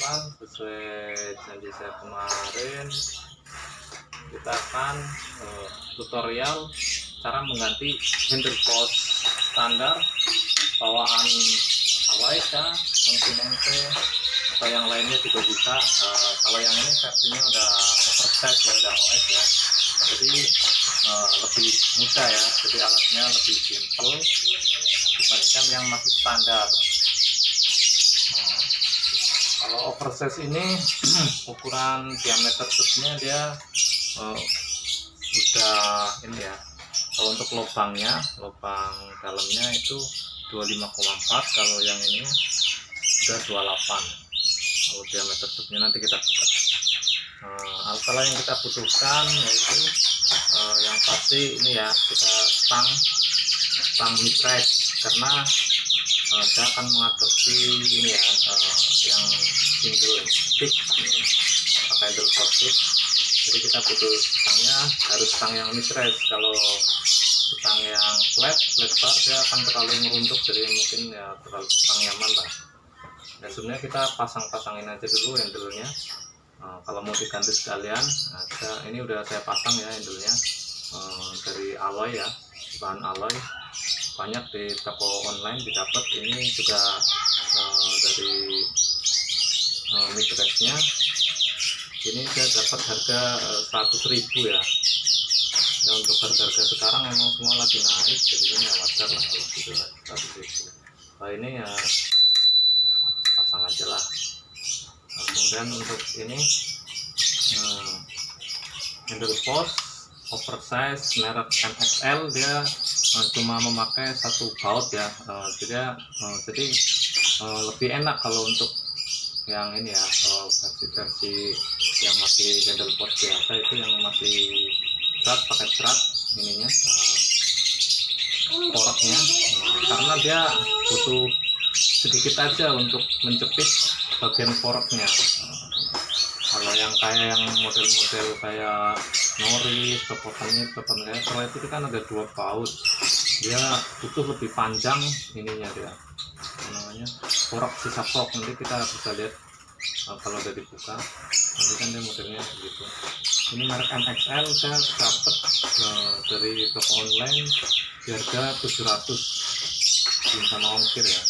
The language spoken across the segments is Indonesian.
teman-teman, sesuai janji saya kemarin, kita akan tutorial cara mengganti handle post standar bawaan Awaika, Mengke atau yang lainnya juga bisa. Kalau yang ini versinya udah oversize ya, udah OS ya, jadi lebih mudah ya, jadi alatnya lebih simple dibandingkan yang masih standar. Kalau oversize ini ukuran diameter tubnya dia udah ini ya. Kalau untuk lubang dalamnya itu 25,4, kalau yang ini udah 28. Kalau diameter tubnya nanti kita buka. Alat yang kita butuhkan yaitu yang pasti ini ya, kita stang mid-range, karena saya akan mengadopsi ini ya, yang single stick pakai handle post. Jadi kita butuh stangnya harus stang yang mid-range. Kalau stang yang flat bar dia akan terlalu meruntuk, jadi mungkin ya terlalu kurang nyaman lah. Dan sebenarnya kita pasangin aja dulu handle-nya. Kalau mau diganti sekalian, ini udah saya pasang ya handle-nya, dari alloy ya, bahan alloy banyak di toko online didapat. Ini juga dari mid-range-nya ini saya dapat harga 100.000 ya. Ya untuk harga sekarang memang semua lagi naik, jadi ini ya wajar lah kalau gitu 100.000. Nah ini ya pasang aja lah. Kemudian untuk ini handle post oversize merek MXL, dia cuma memakai satu baut ya, jadi lebih enak kalau untuk yang ini ya, versi yang masih handle post biasa itu yang masih pakai serat ininya, poraknya, karena dia butuh sedikit aja untuk menjepit bagian poraknya. Kalau yang kayak model-model kayak Norris, copotannya itu kan ada 2 baut, dia butuh lebih panjang ininya, dia namanya porak, sisa porak. Nanti kita bisa lihat kalau udah dibuka, nanti kan dia modelnya begitu. Ini merek MXL saya dapat dari toko online di harga 700 sama ongkir ya.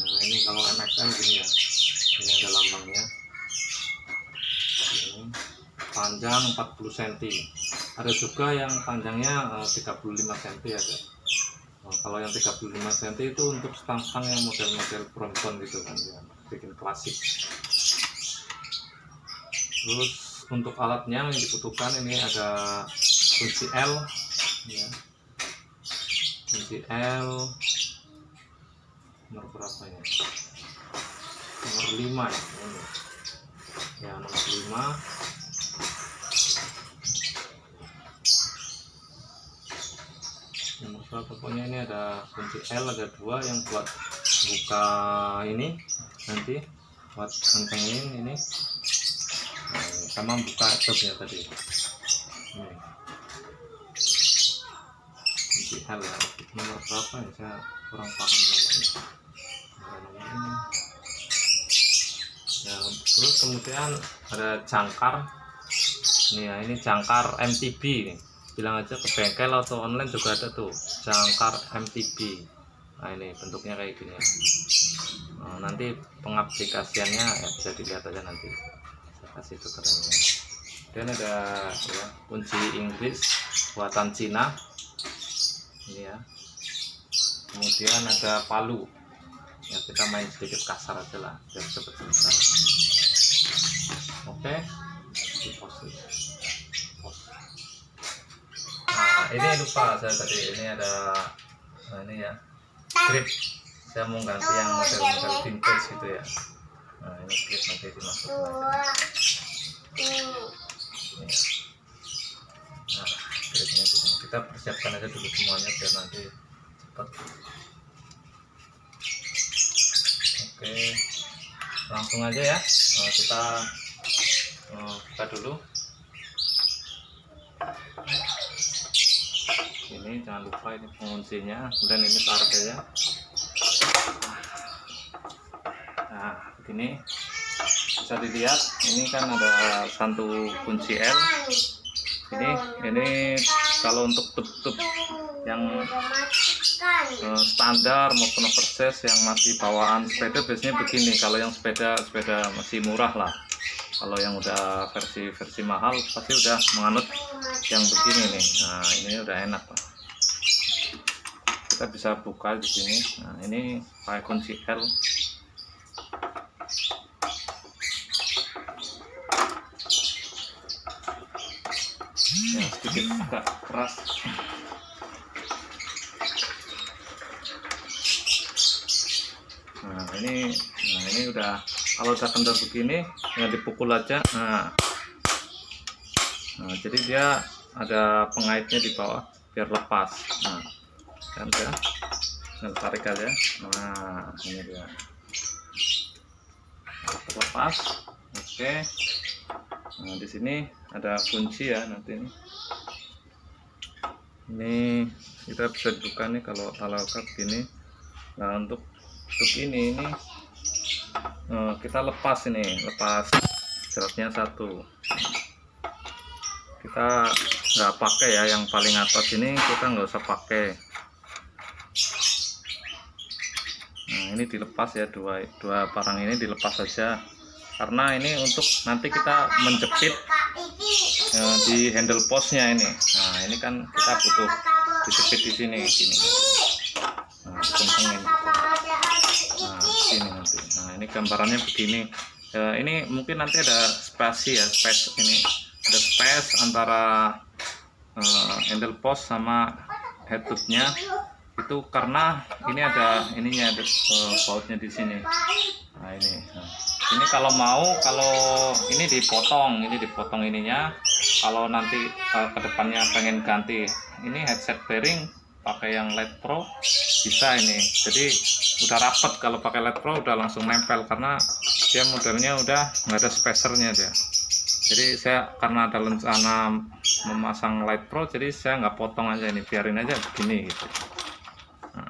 Nah ini kalau MXL gini ya, ini ada lambangnya. Ini panjang 40 cm, ada juga yang panjangnya 35 cm ada. Kalau yang 35 cm itu untuk stang-stang yang model-model Brompton gitu kan ya, bikin klasik. Terus untuk alatnya yang dibutuhkan ini ada kunci L ya, kunci L nomor berapa ya, nomor 5 ya, ini ya nomor 5. Pokoknya ini ada kunci L, ada 2 yang buat buka ini, nanti buat kencengin ini, sama buka tubnya tadi. Ini kunci L ya, nomor berapa ya, saya kurang paham nomornya. Nomor ini ya. Terus kemudian ada jangkar ini ya, ini jangkar MTB nih. Bilang aja ke bengkel atau online juga ada tuh jangkar MTB. Nah ini bentuknya kayak gini ya. Nanti pengaplikasiannya ya bisa dilihat aja, nanti saya kasih tutorialnya. Dan ada ya, kunci Inggris buatan Cina ini ya. Kemudian ada palu ya, kita main sedikit kasar aja lah biar cepet selesai. Oke, di pause. Nah ini lupa saya tadi, ini ada ini ya, grip. Saya mau ganti yang model-model vintage gitu ya. Nah ini grip nanti dimasukin aja. Nah gripnya disini. Kita persiapkan aja dulu semuanya biar nanti cepat. Oke, langsung aja ya, kita buka dulu. Ini jangan lupa ini penguncinya, kemudian ini tarik aja. Nah begini, bisa dilihat ini kan ada satu kunci L. Ini kalau untuk tub yang standar maupun oversize yang masih bawaan sepeda biasanya begini. Kalau yang sepeda masih murah lah. Kalau yang udah versi mahal pasti udah menganut yang begini nih. Nah, ini udah enak lah. Kita bisa buka di sini. Nah, ini pakai kunci L. Ya, sedikit agak keras. Nah ini udah, kalau udah kendor begini ya dipukul aja. Nah, jadi dia ada pengaitnya di bawah biar lepas. Nah, kan ya, tinggal tarik aja. Nah, ini dia terlepas. Oke. Nah, di sini ada kunci ya nanti ini kita bisa buka nih kalau begini. Nah, untuk ini kita lepas jeratnya satu. Kita nggak pakai ya yang paling atas ini, kita nggak usah pakai. Nah, ini dilepas ya, dua barang ini dilepas saja, karena ini untuk nanti kita menjepit di handle postnya ini. Nah, ini kan kita butuh dijepit di sini gini. Nah, kencengin. Nah, sini nanti. Nah, ini gambarannya begini. Ini mungkin nanti ada space ini ada space antara handle post sama head tube-nya itu, karena ini ada bautnya di sini. Nah, ini kalau ini dipotong ininya. Kalau nanti kedepannya pengen ganti ini headset bearing pakai yang Light Pro bisa ini. Jadi udah rapet, kalau pakai Light Pro udah langsung nempel karena dia modelnya udah nggak ada spacernya dia. Jadi saya karena ada rencana memasang Light Pro, jadi saya nggak potong aja ini, biarin aja begini gitu. Nah,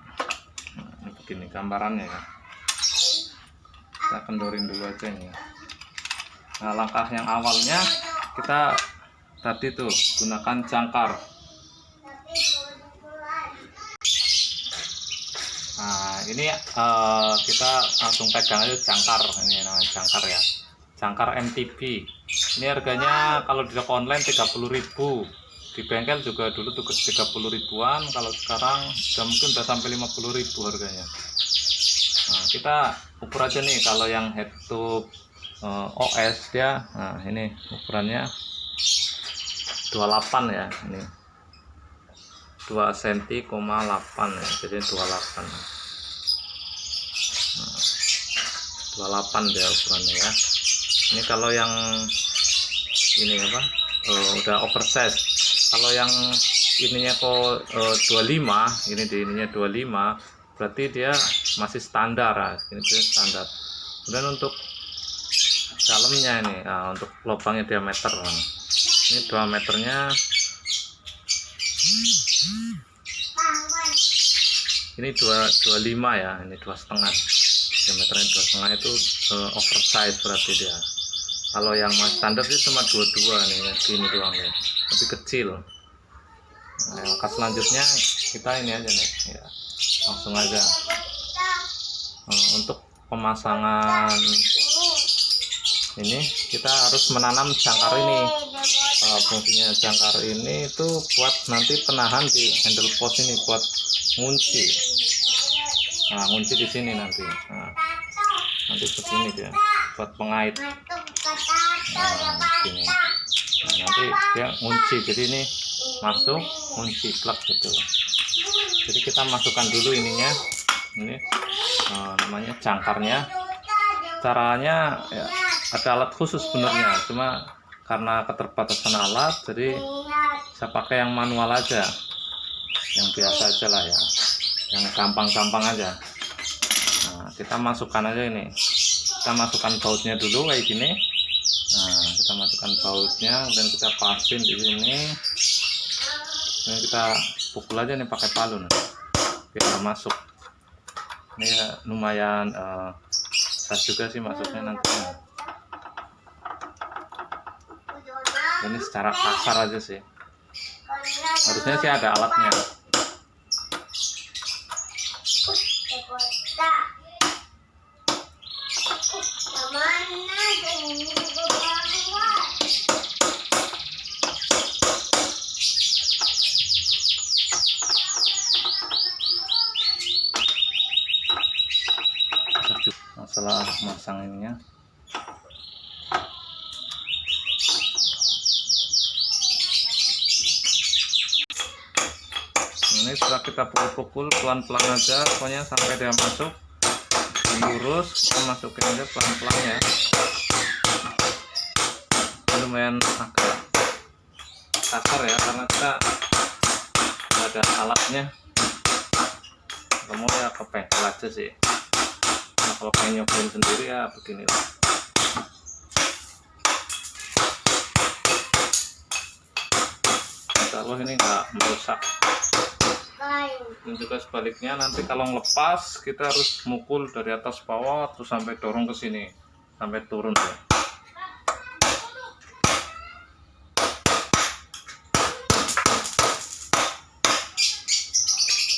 ini begini gambarannya ya. Kita kendorin dulu aja ini. Nah, langkah yang awalnya kita tadi tuh gunakan jangkar. Nah, ini kita langsung pegang aja jangkar, ini namanya jangkar ya, jangkar MTB. Ini harganya kalau di toko online 30.000, di bengkel juga dulu tuh 30 ribuan, kalau sekarang mungkin udah sampai 50.000 harganya. Nah, kita ukur aja nih, kalau yang head tube OS dia, nah ini ukurannya 28 ya, ini 2 cm,8 ya, jadi 28. Nah, 28 dia ukurannya ya. Ini kalau yang ini udah oversize. Kalau yang ininya kok 25, ini di ininya 25, berarti dia masih standar ya, ini standar. Kemudian untuk dalamnya ini, untuk lubangnya diameter, ini 2 meternya, ini 25 ya, ini 2,5, diameternya 2,5, itu oversize berarti dia. Kalau yang standar itu cuma 22 nih ya, gini doang ya, lebih kecil. Nah, langkah selanjutnya kita ini aja nih ya, langsung aja untuk pemasangan ini kita harus menanam jangkar ini. Fungsinya jangkar ini itu buat nanti penahan di handle post ini, buat ngunci. Nah, ngunci di sini nanti. Nah, nanti begini dia, buat pengait. Nah, sini. Nah, nanti dia ngunci. Jadi ini masuk, ngunci plug gitu. Jadi kita masukkan dulu ininya, ini namanya jangkarnya. Caranya ya, ada alat khusus sebenarnya, cuma karena keterbatasan alat jadi saya pakai yang manual aja, yang biasa aja lah ya, yang gampang-gampang aja. Nah, kita masukkan aja ini, kita masukkan bautnya dulu kayak gini. Nah, kita masukkan bautnya dan kita pasin di sini. Ini kita pukul aja nih pakai palu biar masuk. Ini ya, lumayan susah juga sih masuknya nanti. Ini secara kasar aja sih, harusnya sih ada alatnya. Masalah masang ininya. Ini setelah kita pukul-pukul pelan-pelan aja, pokoknya sampai dia masuk lurus, kita masukin aja pelan-pelan ya. Lumayan agak kasar ya, karena kita nggak ada alatnya. Kamu ya kepengkel aja sih. Nah, kalau pengen nyobain sendiri ya beginilah. Kalau ini nggak merusak. Dan juga sebaliknya, nanti kalau ngelepas kita harus mukul dari atas bawah terus sampai dorong ke sini sampai turun ya.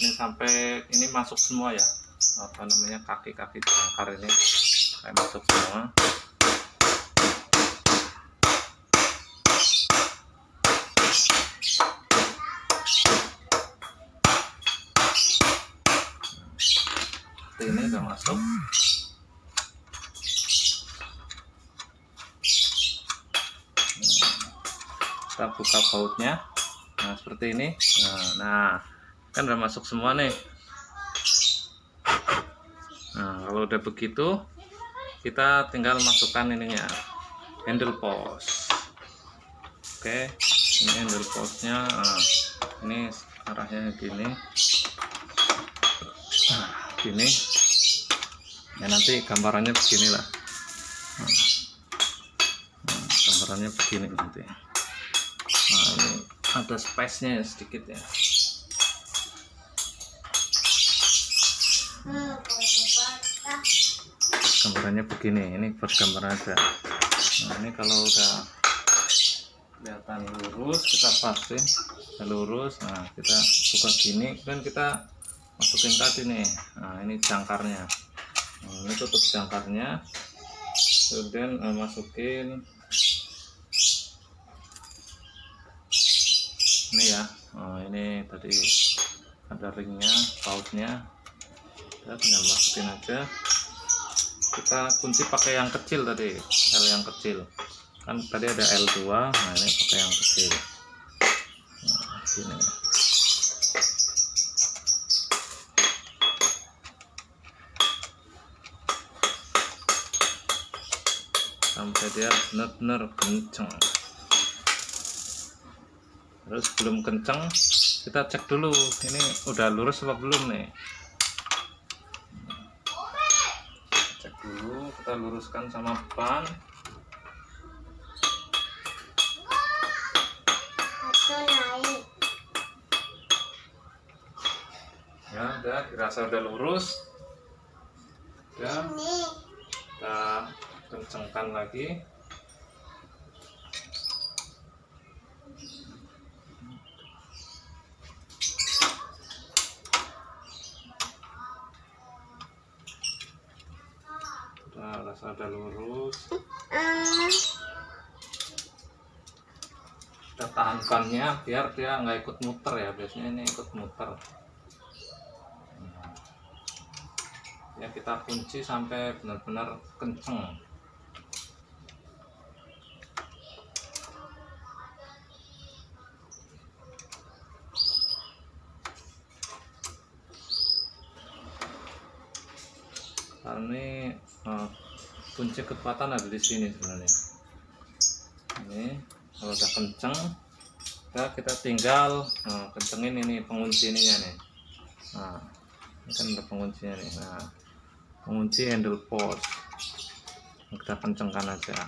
Ini sampai ini masuk semua ya, apa namanya, kaki-kaki jangkar ini kayak masuk semua. Ini udah masuk. Kita buka bautnya, nah seperti ini. Nah kan udah masuk semua nih. Nah kalau udah begitu, kita tinggal masukkan ininya, handle post. Oke, ini handle postnya. Nah, ini arahnya gini. Nah, gini ya, nanti gambarannya beginilah. Nah, gambarannya begini nanti. Nah ini ada space nya sedikit ya. Gambarannya begini, ini buat gambaran aja. Nah ini kalau udah kelihatan lurus, kita pasin lurus. Nah kita buka gini, kan kita masukin tadi nih. Nah ini jangkarnya. Nah, ini tutup jangkarnya, kemudian masukin ini ya. Nah, ini tadi ada ringnya, bautnya, kita tinggal masukin aja. Kita kunci pakai yang kecil tadi, L yang kecil kan tadi ada L2. Nah ini pakai yang kecil. Nah, sini. Sampai dia benar-benar kenceng. Terus belum kenceng, kita cek dulu ini udah lurus apa belum nih. Cek dulu, kita luruskan sama ban. Ya udah, dirasa udah lurus. Ya, kita kencengkan lagi. Udah, rasa udah lurus. Kita tahan bannya biar dia nggak ikut muter ya, biasanya ini ikut muter. Ya kita kunci sampai benar-benar kenceng. Karena ini kunci kekuatan ada di sini sebenarnya. Ini kalau udah kenceng, kita tinggal kencengin ini pengunci ininya nih. Nah ini kan ada penguncinya nih. Nah pengunci handle post kita kencengkan aja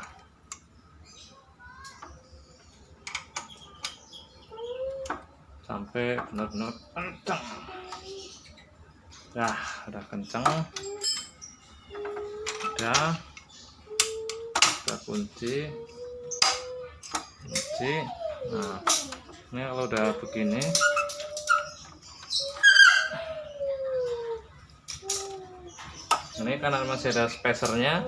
sampai benar-benar kenceng. Nah udah kenceng, udah kita kunci. Nah ini kalau udah begini, ini karena masih ada spacernya.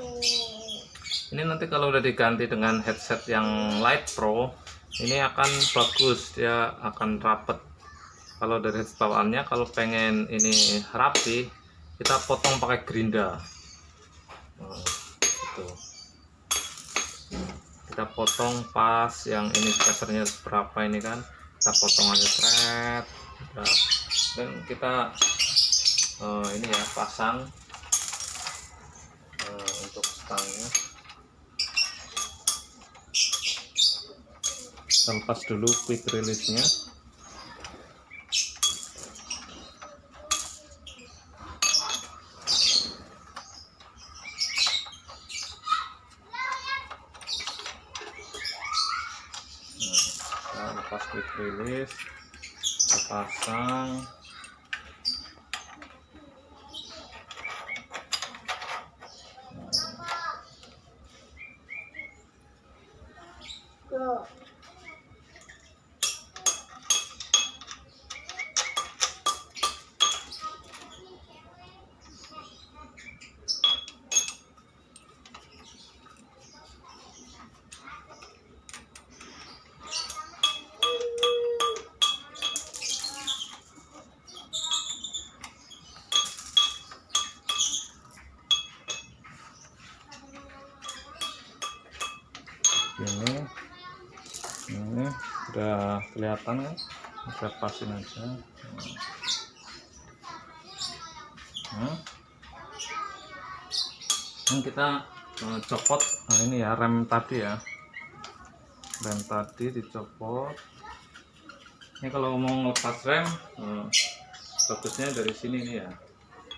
Ini nanti kalau udah diganti dengan headset yang Light Pro, ini akan bagus, dia akan rapet. Kalau dari headset bawaannya, kalau pengen ini rapi, kita potong pakai gerinda. Nah, gitu. Kita potong pas yang ini spacernya berapa ini kan, kita potong aja thread. Nah, dan kita ini ya pasang untuk stangnya. Lepas dulu quick release-nya. Nah, lepas quick release, kita pasang. Ini udah kelihatan kan, kita pasin aja. Ini kita copot. Nah ini ya rem tadi ya, rem tadi dicopot. Ini kalau mau lepas rem, bagusnya dari sini nih ya,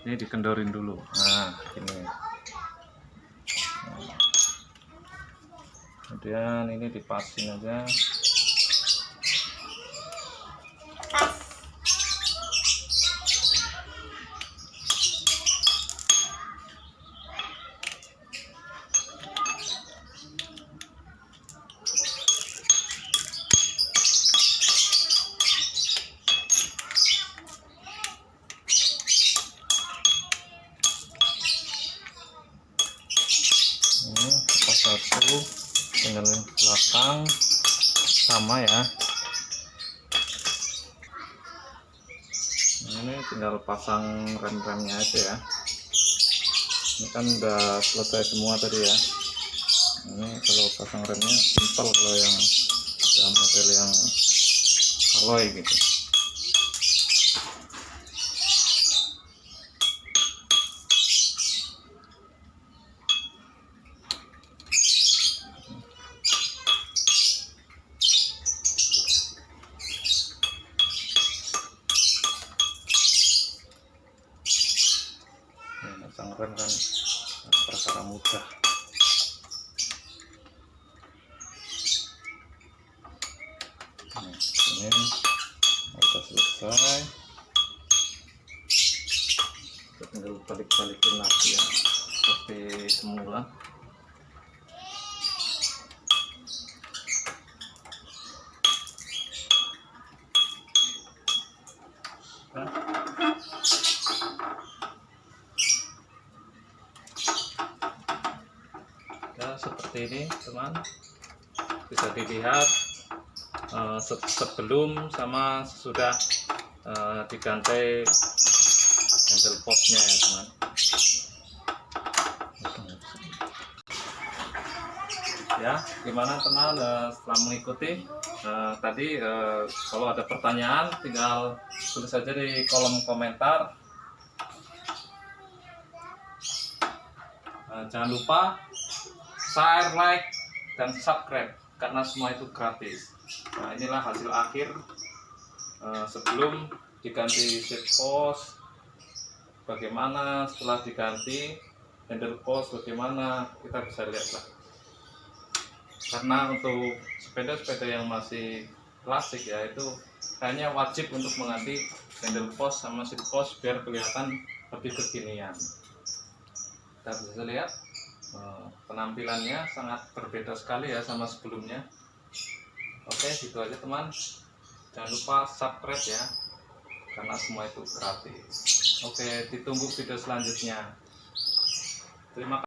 ini dikendorin dulu. Nah ini, kemudian ini dipasin aja. Ini lepas satu, tinggal belakang sama ya. Ini tinggal pasang rem-remnya aja ya. Ini kan udah selesai semua tadi ya. Ini kalau pasang remnya simpel, kalau yang model yang alloy gitu. Pasang rem kan perkara mudah. Ini udah selesai, kita tinggal balik-balikin lagi ya seperti semula. Ya seperti ini teman, bisa dilihat sebelum sama sesudah diganti handle postnya ya teman. Ya gimana teman, setelah mengikuti tadi, kalau ada pertanyaan tinggal tulis saja di kolom komentar. Jangan lupa share, like, dan subscribe karena semua itu gratis. Nah inilah hasil akhir sebelum diganti seat post, bagaimana setelah diganti handle post, bagaimana kita bisa lihat lah. Karena untuk sepeda-sepeda yang masih klasik ya, itu kayaknya wajib untuk mengganti handle post sama seat post biar kelihatan lebih kekinian. Kita bisa lihat Penampilannya sangat berbeda sekali ya sama sebelumnya. Oke, gitu aja teman. Jangan lupa subscribe ya, karena semua itu gratis. Oke, ditunggu video selanjutnya. Terima kasih.